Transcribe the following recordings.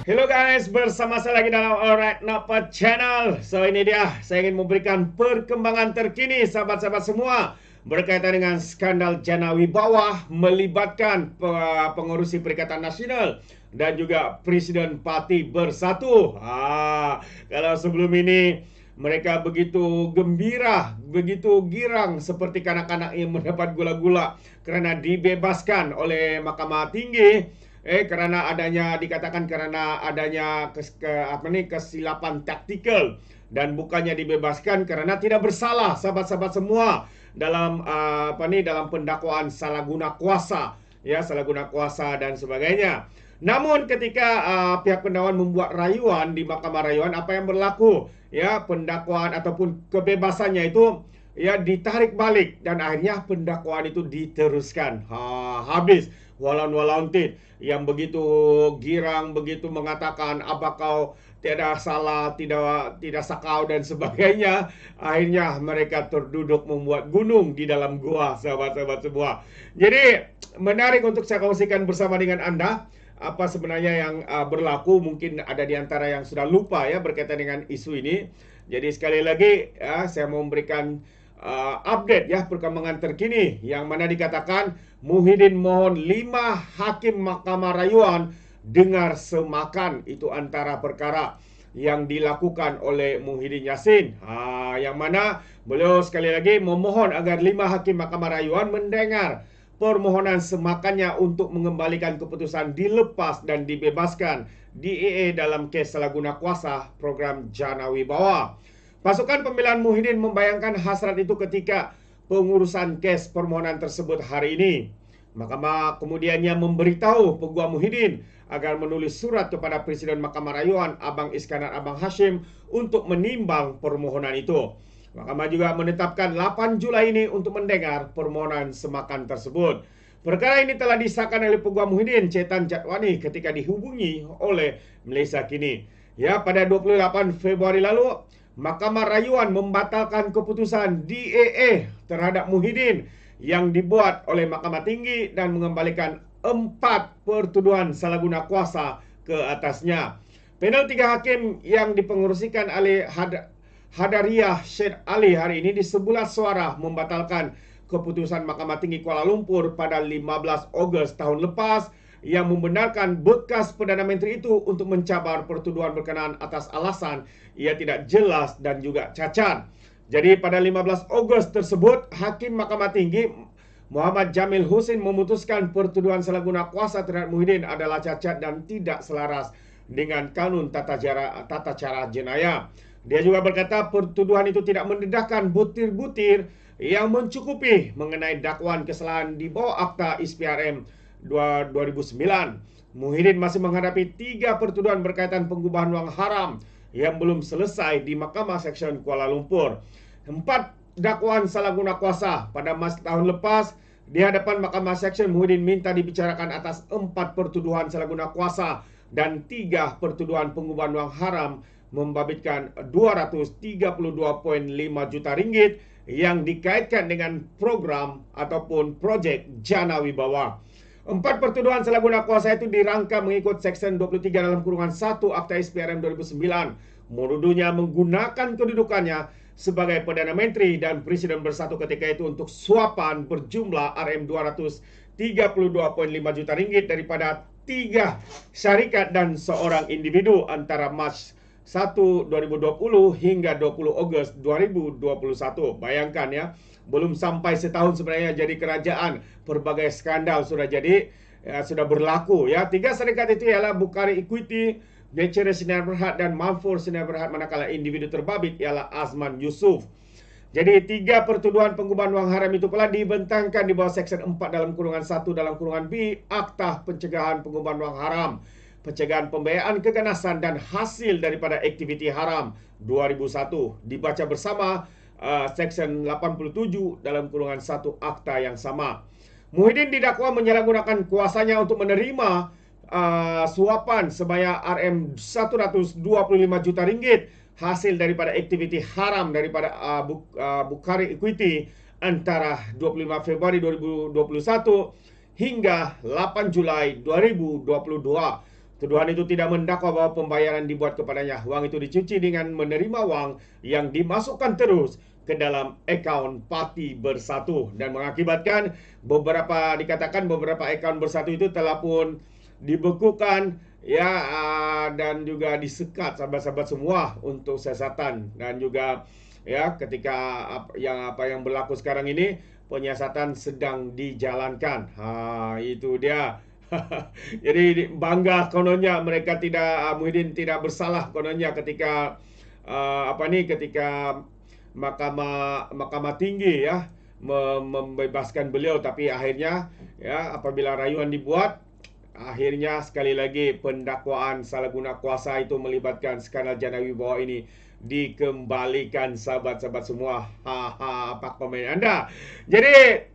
Hello guys, bersama saya lagi dalam Alright Napa Channel. So ini dia, saya ingin memberikan perkembangan terkini sahabat-sahabat semua berkaitan dengan skandal Jana Wibawa melibatkan pengurusi Perikatan Nasional dan juga Presiden Parti Bersatu. Kalau sebelum ini mereka begitu gembira, begitu girang seperti kanak-kanak yang mendapat gula-gula kerana dibebaskan oleh Mahkamah Tinggi. Kerana adanya kesilapan taktikal dan bukannya dibebaskan kerana tidak bersalah sahabat-sahabat semua dalam dalam pendakwaan salah guna kuasa, salah guna kuasa dan sebagainya. Namun ketika pihak pendakwan membuat rayuan di Mahkamah Rayuan, apa yang berlaku? Pendakwaan ataupun kebebasannya itu ditarik balik dan akhirnya pendakwaan itu diteruskan. Habis walaun-walauntit yang begitu girang, begitu mengatakan apa kau tiada salah, tidak sakau dan sebagainya. Akhirnya mereka terduduk membuat gunung di dalam gua, sahabat-sahabat semua. Jadi menarik untuk saya kongsikan bersama dengan Anda apa sebenarnya yang berlaku. Mungkin ada di antara yang sudah lupa berkaitan dengan isu ini. Jadi sekali lagi saya mau memberikan update perkembangan terkini yang mana dikatakan Muhyiddin mohon 5 hakim Mahkamah Rayuan dengar semakan. Itu antara perkara yang dilakukan oleh Muhyiddin Yassin. Yang mana beliau sekali lagi memohon agar 5 hakim Mahkamah Rayuan mendengar permohonan semakannya untuk mengembalikan keputusan dilepas dan dibebaskan DAA dalam kes salah guna kuasa program Jana Wibawa. Pasukan pembelaan Muhyiddin membayangkan hasrat itu ketika pengurusan kes permohonan tersebut hari ini. Mahkamah kemudiannya memberitahu peguam Muhyiddin agar menulis surat kepada Presiden Mahkamah Rayuan Abang Iskandar Abang Hashim untuk menimbang permohonan itu. Mahkamah juga menetapkan 8 Julai ini untuk mendengar permohonan semakan tersebut. Perkara ini telah disahkan oleh peguam Muhyiddin Chetan Jatwani ketika dihubungi oleh Malaysia Kini. Pada 28 Februari lalu, Mahkamah Rayuan membatalkan keputusan DAA terhadap Muhyiddin yang dibuat oleh Mahkamah Tinggi dan mengembalikan 4 pertuduhan salah guna kuasa ke atasnya. Panel 3 hakim yang dipengerusikan oleh Hadariyah Syed Ali hari ini di 11 suara membatalkan keputusan Mahkamah Tinggi Kuala Lumpur pada 15 Ogos tahun lepas yang membenarkan bekas Perdana Menteri itu untuk mencabar pertuduhan berkenaan atas alasan ia tidak jelas dan juga cacat. Jadi pada 15 Ogos tersebut, Hakim Mahkamah Tinggi Muhammad Jamil Husin memutuskan pertuduhan salah guna kuasa terhadap Muhyiddin adalah cacat dan tidak selaras dengan kanun tata cara jenayah. Dia juga berkata pertuduhan itu tidak mendedahkan butir-butir yang mencukupi mengenai dakwaan kesalahan di bawah Akta ISPRM 2009. Muhyiddin masih menghadapi 3 pertuduhan berkaitan pengubahan wang haram yang belum selesai di Mahkamah Seksyen Kuala Lumpur. 4 dakwaan salah guna kuasa pada masa tahun lepas di hadapan Mahkamah Seksyen. Muhyiddin minta dibicarakan atas 4 pertuduhan salah guna kuasa dan 3 pertuduhan pengubahan wang haram membabitkan 232.5 juta ringgit yang dikaitkan dengan program ataupun projek Jana Wibawa. 4 pertuduhan salah guna kuasa itu dirangka mengikut Seksyen 23 dalam kurungan 1 Akta ISPRM 2009. Menuduhnya menggunakan kedudukannya sebagai Perdana Menteri dan Presiden Bersatu ketika itu untuk suapan berjumlah RM232.5 juta ringgit daripada 3 syarikat dan seorang individu antara Mac 1 2020 hingga 20 Ogos 2021. Bayangkan belum sampai setahun sebenarnya jadi kerajaan, berbagai skandal sudah berlaku 3 syarikat itu ialah Bukhari Equity, Nature Sinar Berhad dan Manfur Sinar Berhad, manakala individu terbabit ialah Azman Yusuf. Jadi 3 pertuduhan pengubahan wang haram itu telah dibentangkan di bawah Seksyen 4 dalam kurungan 1 dalam kurungan B Akta Pencegahan Pengubahan Wang Haram, Pencegahan Pembiayaan Keganasan dan Hasil daripada Aktiviti Haram 2001 dibaca bersama Seksyen 87 dalam kurungan 1 Akta yang sama. Muhyiddin didakwa menyalahgunakan kuasanya untuk menerima suapan sebanyak RM125 juta ringgit hasil daripada aktiviti haram daripada Bukhari Equity antara 25 Februari 2021 hingga 8 Julai 2022. Tuduhan itu tidak mendakwa bahwa pembayaran dibuat kepadanya. Wang itu dicuci dengan menerima wang yang dimasukkan terus ke dalam akaun Parti Bersatu dan mengakibatkan dikatakan beberapa akaun Bersatu itu telah pun dibekukan ya, dan juga disekat sahabat-sahabat semua untuk siasatan. Dan juga ya, ketika apa yang berlaku sekarang ini, penyiasatan sedang dijalankan. Itu dia. Jadi bangga kononnya mereka Muhyiddin tidak bersalah kononnya ketika ketika Mahkamah Tinggi ya membebaskan beliau, tapi akhirnya ya apabila rayuan dibuat, akhirnya sekali lagi pendakwaan salah guna kuasa itu melibatkan skandal Jana Wibawa ini dikembalikan sahabat-sahabat semua. Apa komen Anda? Jadi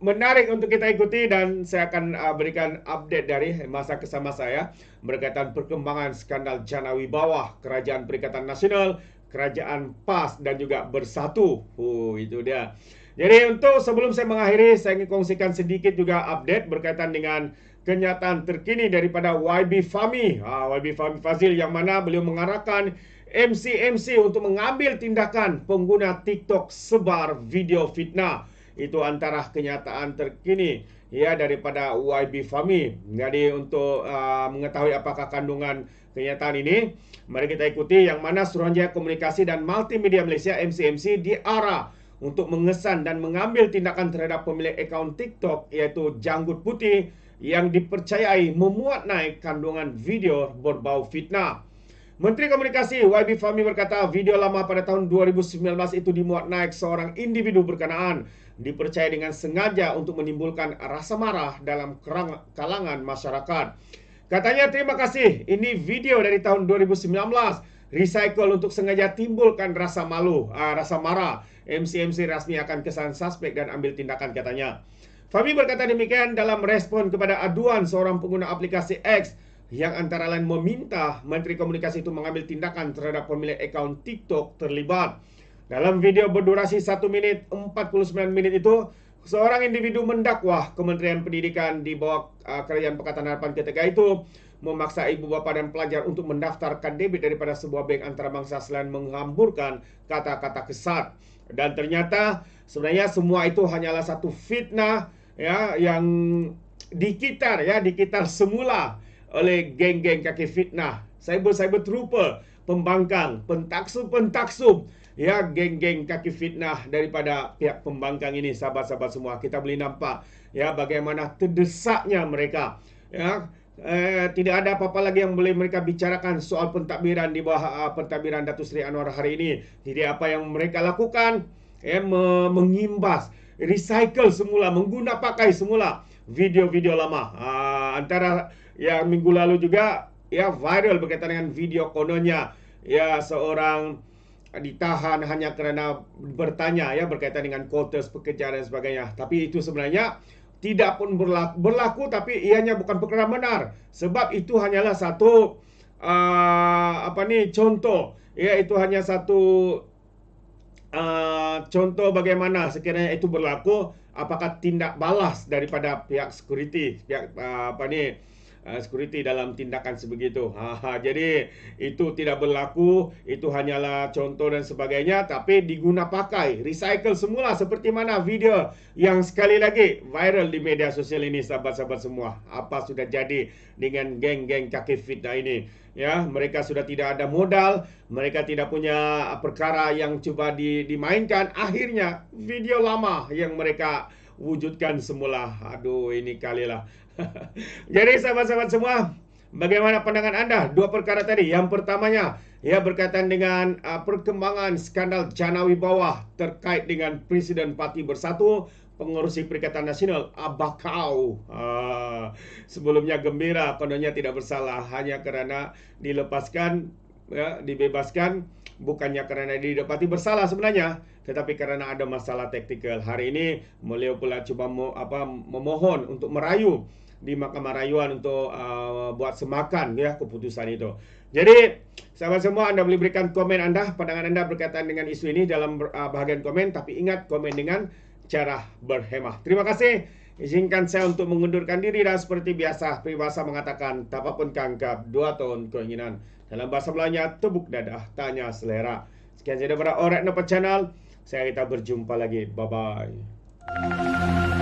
menarik untuk kita ikuti dan saya akan berikan update dari masa ke masa ya berkaitan perkembangan skandal Jana Wibawa, Kerajaan Perikatan Nasional, Kerajaan PAS dan juga Bersatu. Itu dia. Jadi untuk sebelum saya mengakhiri, saya ingin kongsikan sedikit juga update berkaitan dengan kenyataan terkini daripada YB Fahmi. YB Fahmi Fadzil yang mana beliau mengarahkan MC untuk mengambil tindakan pengguna TikTok sebar video fitnah. Itu antara kenyataan terkini ya daripada YB Fahmi. Jadi untuk mengetahui apakah kandungan kenyataan ini, mari kita ikuti yang mana Suruhanjaya Komunikasi dan Multimedia Malaysia MCMC diarah untuk mengesan dan mengambil tindakan terhadap pemilik akaun TikTok iaitu Janggut Putih yang dipercayai memuat naik kandungan video berbau fitnah. Menteri Komunikasi YB Fahmi berkata video lama pada tahun 2019 itu dimuat naik seorang individu berkenaan dipercaya dengan sengaja untuk menimbulkan rasa marah dalam kalangan masyarakat. Katanya, terima kasih, ini video dari tahun 2019, recycle untuk sengaja timbulkan rasa malu, rasa marah. MC rasmi akan kesan suspek dan ambil tindakan, katanya. Fahmi berkata demikian dalam respon kepada aduan seorang pengguna aplikasi X yang antara lain meminta Menteri Komunikasi itu mengambil tindakan terhadap pemilik akaun TikTok terlibat. Dalam video berdurasi 1 minit 49 menit itu, seorang individu mendakwa Kementerian Pendidikan di bawah Kerajaan Pakatan Harapan ketika itu memaksa ibu bapa dan pelajar untuk mendaftarkan debit daripada sebuah bank antarabangsa selain menghamburkan kata-kata kesat. Dan ternyata sebenarnya semua itu hanyalah satu fitnah ya yang dikitar semula oleh geng-geng kaki fitnah, cyber trooper, pembangkang, pentaksub ya, geng-geng kaki fitnah daripada pihak pembangkang ini. Sahabat-sahabat semua, kita boleh nampak ya bagaimana terdesaknya mereka ya. Tidak ada apa-apa lagi yang boleh mereka bicarakan soal pentadbiran di bawah pentadbiran Datuk Seri Anwar hari ini. Jadi apa yang mereka lakukan mengimbas, recycle semula, mengguna pakai semula video-video lama. Antara yang minggu lalu juga ya viral berkaitan dengan video kononnya ya seorang ditahan hanya kerana bertanya ya berkaitan dengan kuota pekerjaan dan sebagainya. Tapi itu sebenarnya tidak pun berlaku, tapi ianya bukan perkara benar. Sebab itu hanyalah satu contoh. Ya, itu hanya satu contoh bagaimana sekiranya itu berlaku, apakah tindak balas daripada pihak security, pihak security dalam tindakan sebegitu. Jadi itu tidak berlaku, itu hanyalah contoh dan sebagainya, tapi diguna pakai, recycle semula seperti mana video yang sekali lagi viral di media sosial ini, sahabat-sahabat semua. Apa sudah jadi dengan geng-geng kaki fitnah ini? Ya, mereka sudah tidak ada modal, mereka tidak punya perkara yang coba dimainkan, akhirnya video lama yang mereka wujudkan semula. Aduh, ini kalilah. Jadi sahabat-sahabat semua, bagaimana pandangan anda? Dua perkara tadi. Yang pertamanya ya berkaitan dengan perkembangan skandal Jana Wibawa terkait dengan Presiden Parti Bersatu, Pengerusi Perikatan Nasional Abakau. Sebelumnya gembira kononnya tidak bersalah hanya kerana dilepaskan ya, dibebaskan, bukannya kerana didapati bersalah sebenarnya, tetapi kerana ada masalah taktikal. Hari ini beliau pula cuba memohon untuk merayu di Mahkamah Rayuan untuk buat semakan ya keputusan itu. Jadi sahabat semua, anda boleh berikan komen anda, pandangan anda berkaitan dengan isu ini dalam bahagian komen, tapi ingat komen dengan cara berhemah. Terima kasih. Izinkan saya untuk mengundurkan diri dan seperti biasa peribahasa mengatakan tapapun kangkap 2 tahun keinginan. Dalam bahasa Melayunya tepuk dadah tanya selera. Sekian saja daripada Alright Napa Channel. Saya kita berjumpa lagi. Bye bye.